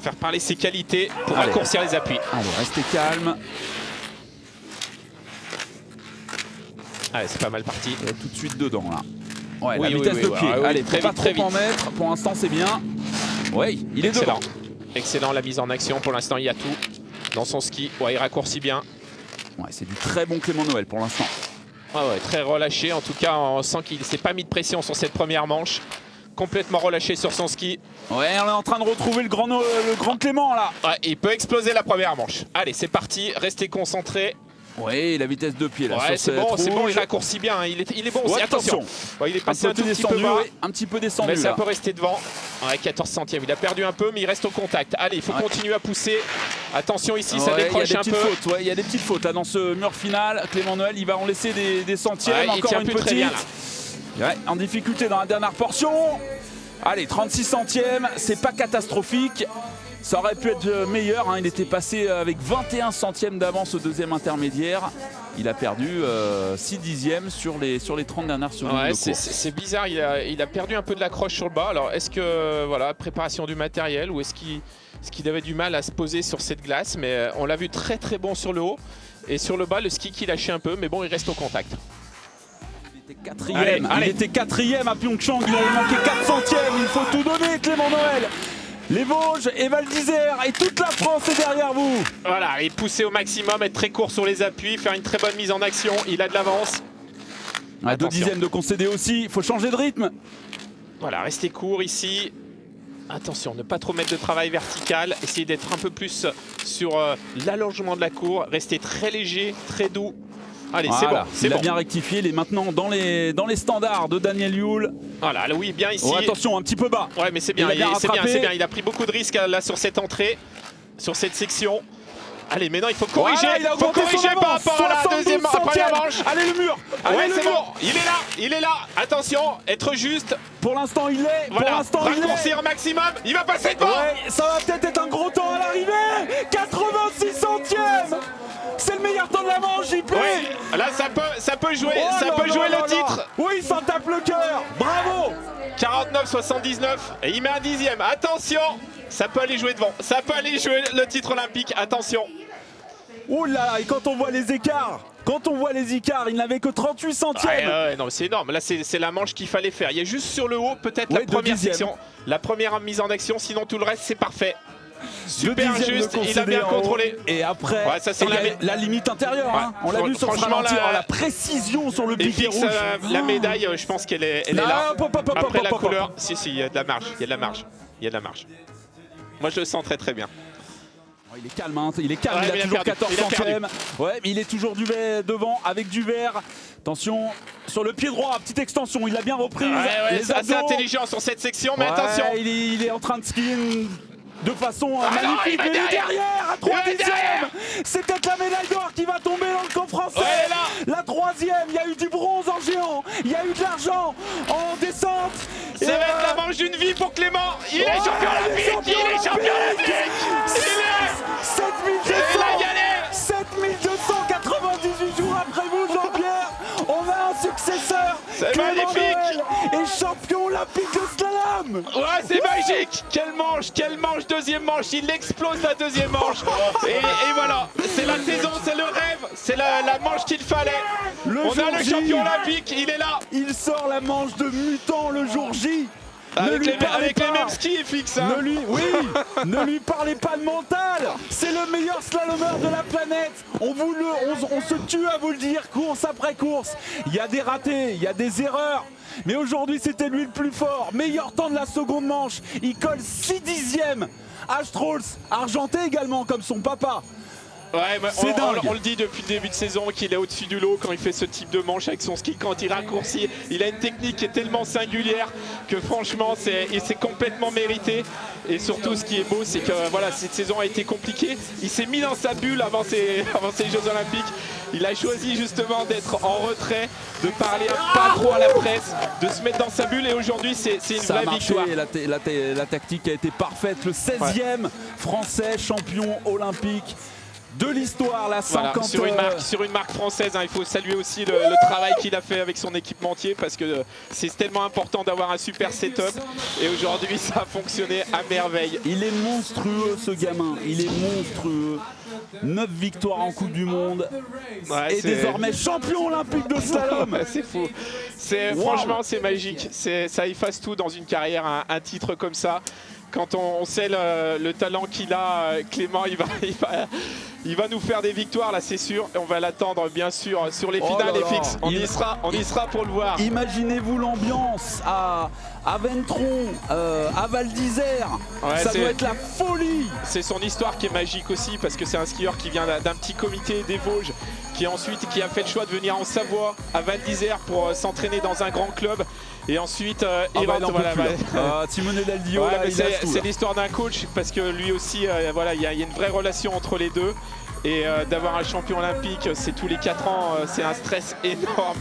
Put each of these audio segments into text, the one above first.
faire parler ses qualités pour raccourcir les appuis. Allez, restez calme. Allez, c'est pas mal parti. Et tout de suite dedans là. Ouais, Oui, la vitesse oui, de oui, pied. oui, Allez, très faut pas vite, trop très vite. en mettre. Pour l'instant, c'est bien. Ouais, il est Excellent. dedans. Excellent la mise en action. Pour l'instant, il y a tout dans son ski. Ouais, il raccourcit bien. Ouais, c'est du très bon Clément Noël pour l'instant. Ouais, très relâché. En tout cas, on sent qu'il ne s'est pas mis de pression sur cette première manche. Complètement relâché sur son ski. Ouais, on est en train de retrouver le grand Clément là. Ouais, il peut exploser la première manche. Allez, c'est parti. Restez concentrés. Ouais, la vitesse de pied là. Ouais, c'est bon, il raccourcit bien. Hein. Il est bon aussi. Ouais, Attention. Ouais, il est passé un tout petit descendu, peu bas. ouais, un petit peu descendu Mais ça là. peut rester devant. Ouais, 14 centièmes. Il a perdu un peu, mais il reste au contact. Allez, il faut continuer à pousser. Attention ici, ça décroche un peu. Il y a des petites fautes là, dans ce mur final. Clément Noël, il va en laisser des centièmes. Ouais, il encore tient une plus petite. très bien, là. Ouais, en difficulté dans la dernière portion. Allez, 36 centièmes, c'est pas catastrophique. Ça aurait pu être meilleur, hein. Il était passé avec 21 centièmes d'avance au deuxième intermédiaire. Il a perdu 6 dixièmes sur les 30 dernières secondes de course. C'est bizarre, il a perdu un peu de l'accroche sur le bas. Alors est-ce que, voilà, préparation du matériel ou est-ce qu'il avait du mal à se poser sur cette glace? Mais on l'a vu très très bon sur le haut. Et sur le bas, le ski qui lâchait un peu, mais bon, il reste au contact. Il était quatrième, il était quatrième à Pyeongchang, il avait manqué 4 centièmes. Il faut tout donner, Clément Noël. Les Vosges et Val d'Isère et toute la France est derrière vous. Voilà, et pousser au maximum, être très court sur les appuis, faire une très bonne mise en action. Il a de l'avance. 2 dixièmes de concédé aussi, il faut changer de rythme. Voilà, rester court ici. Attention, ne pas trop mettre de travail vertical. Essayer d'être un peu plus sur l'allongement de la cour. Rester très léger, très doux. Allez, voilà, c'est bon. Il a bien rectifié, il est maintenant dans les standards de Daniel Yule. Voilà, oui, bien ici. Oh, attention, un petit peu bas. Ouais, mais c'est bien, c'est bien. Il a pris beaucoup de risques là sur cette entrée, sur cette section. Allez, maintenant il faut corriger. Voilà, il a faut corriger par rapport à la deuxième première manche. Allez, le mur. Ouais, c'est bon. Il est là. Attention, être juste. Pour l'instant, il est. Voilà, pour l'instant, raccourcir maximum. Il va passer devant. Ouais, ça va peut-être être un gros temps à l'arrivée. 86 centièmes. C'est le meilleur temps de la manche, JP. Ouais, là, ça peut jouer, le titre. Oui, ça tape le cœur. Bravo. 49-79 et il met un dixième. Attention, ça peut aller jouer devant. Ça peut aller jouer le titre olympique. Attention. Oh là, et quand on voit les écarts, il n'avait que 38 centièmes. Non, c'est énorme. Là, c'est la manche qu'il fallait faire. Il y a juste sur le haut, peut-être la première section, la première mise en action. Sinon, tout le reste, c'est parfait. Super juste, il a bien contrôlé. Et après, ouais, ça, la limite intérieure. Hein. On l'a vu sur ce ralenti, la précision sur le piquet rouge. La médaille, je pense qu'elle est là. Après la couleur, si, il y a de la marge. Il y a de la marge. Moi, je le sens très très bien. Il est calme, hein. Il a toujours 14 centièmes. Ouais, mais il est toujours devant avec du vert. Attention, sur le pied droit, petite extension, il a bien repris. C'est assez intelligent sur cette section, mais attention. Il est en train de skier de façon magnifique. Il est derrière à 3 dixièmes. C'est peut-être la médaille d'or qui va tomber dans le camp français. La troisième, il y a eu du bronze en géant, il y a eu de l'argent en descente. Ça va être la manche d'une vie pour Clément. Il est champion olympique. Il a gagné. 7298 jours après vous, Jean-Pierre. On a un successeur. C'est magnifique. Et champion olympique de slalom. Ouais, c'est magique. Quelle manche, deuxième manche. Il explose la deuxième manche. Et voilà, c'est la saison, c'est le rêve. C'est la manche qu'il fallait. On a le champion olympique, il est là. Il sort la manche de mutant le jour J. Avec les mêmes skis fixes. Hein. Ne lui parlez pas de mental. C'est le meilleur slalomeur de la planète. On se tue à vous le dire, course après course. Il y a des ratés, il y a des erreurs. Mais aujourd'hui, c'était lui le plus fort. Meilleur temps de la seconde manche. Il colle 6 dixièmes à Strauss, argenté également comme son papa. Ouais, on le dit depuis le début de saison qu'il est au-dessus du lot quand il fait ce type de manche avec son ski, quand il raccourcit. Il a une technique qui est tellement singulière que franchement c'est complètement mérité. Et surtout ce qui est beau, c'est que voilà, cette saison a été compliquée. Il s'est mis dans sa bulle avant ces Jeux Olympiques. Il a choisi justement d'être en retrait, de parler pas trop à la presse, de se mettre dans sa bulle, et aujourd'hui c'est une vraie victoire. La tactique a été parfaite. Le 16e français champion olympique de l'histoire, la 50. Voilà, sur une marque française, hein. Il faut saluer aussi le travail qu'il a fait avec son équipementier parce que c'est tellement important d'avoir un super setup et aujourd'hui ça a fonctionné à merveille. Il est monstrueux ce gamin, il est monstrueux. 9 victoires en Coupe du Monde et désormais champion olympique de slalom. C'est fou. Franchement c'est magique, ça efface tout dans une carrière, un titre comme ça. Quand on sait le talent qu'il a, Clément, il va nous faire des victoires là, c'est sûr. Et on va l'attendre bien sûr sur les finales FX. On y sera pour le voir. Imaginez-vous l'ambiance à Ventron, à Val d'Isère. Ça doit être la folie. C'est son histoire qui est magique aussi parce que c'est un skieur qui vient d'un petit comité des Vosges qui a fait le choix de venir en Savoie à Val d'Isère pour s'entraîner dans un grand club. Et ensuite, Simone Del Dio, c'est l'histoire d'un coach parce que lui aussi, il y a une vraie relation entre les deux. Et d'avoir un champion olympique, c'est tous les 4 ans, c'est un stress énorme.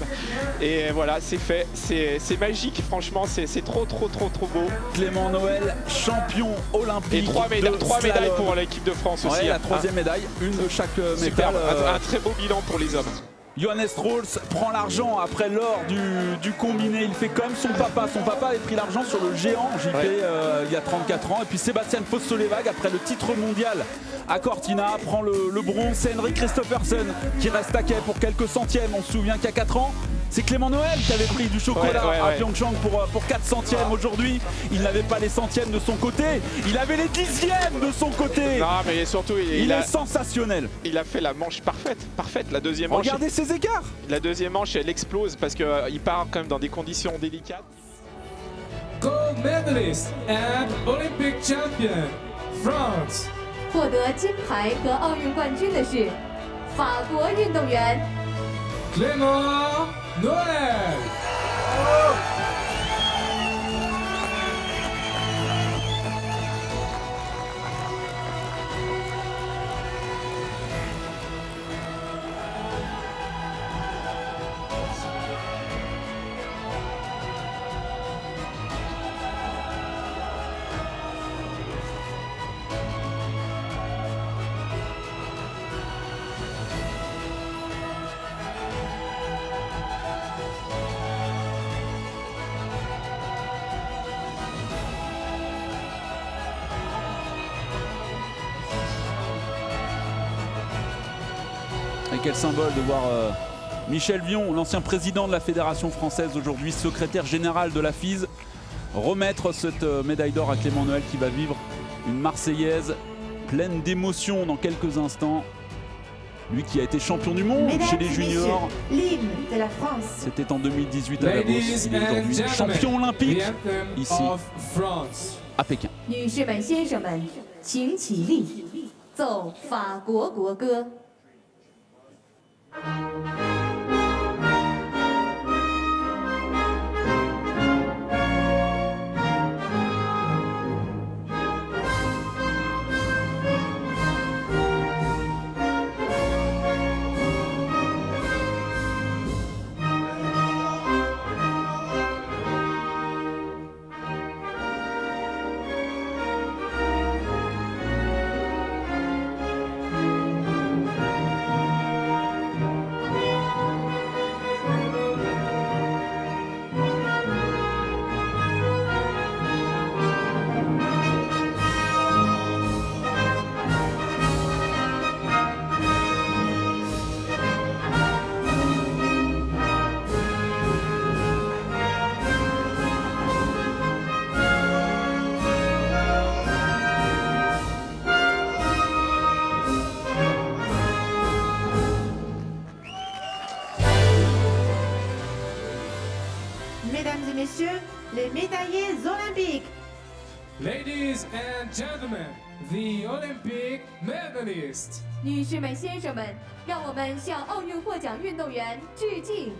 Et voilà, c'est fait, c'est magique, franchement, c'est trop beau. Clément Noël, champion olympique. Et 3 médailles pour l'équipe de France aussi. La 3e médaille, une de chaque médaille. Un très beau bilan pour les hommes. Johannes Strauss prend l'argent après l'or du combiné. Il fait comme son papa. Son papa avait pris l'argent sur le géant JP il y a 34 ans. Et puis Sébastien Foss-Solevac, après le titre mondial à Cortina, prend le bronze. C'est Henrik Kristoffersen qui reste à quai pour quelques centièmes. On se souvient qu'il y a 4 ans, c'est Clément Noël qui avait pris du chocolat à Pyeongchang pour 4 centièmes. Aujourd'hui, il n'avait pas les centièmes de son côté, il avait les dixièmes de son côté. Non, mais surtout, il est sensationnel. Il a fait la manche parfaite, la deuxième manche. Regardez ses écarts. La deuxième manche, elle explose parce qu'il part quand même dans des conditions délicates. Gold medalist and Olympic champion, France. 获得金牌和奥运冠军的是法国运动员 Clément Noël. Et quel symbole de voir Michel Vion, l'ancien président de la Fédération française, aujourd'hui secrétaire général de la FIS, remettre cette médaille d'or à Clément Noël qui va vivre une Marseillaise pleine d'émotions dans quelques instants. Lui qui a été champion du monde chez les juniors. C'était en 2018 à Davos. Il est aujourd'hui champion olympique ici à Pékin. 女士们、先生们，请起立，奏法国国歌。Mesdames et messieurs, les médaillés olympiques. Ladies and gentlemen, the Olympic medalists. 女士们、先生们，让我们向奥运获奖运动员致敬。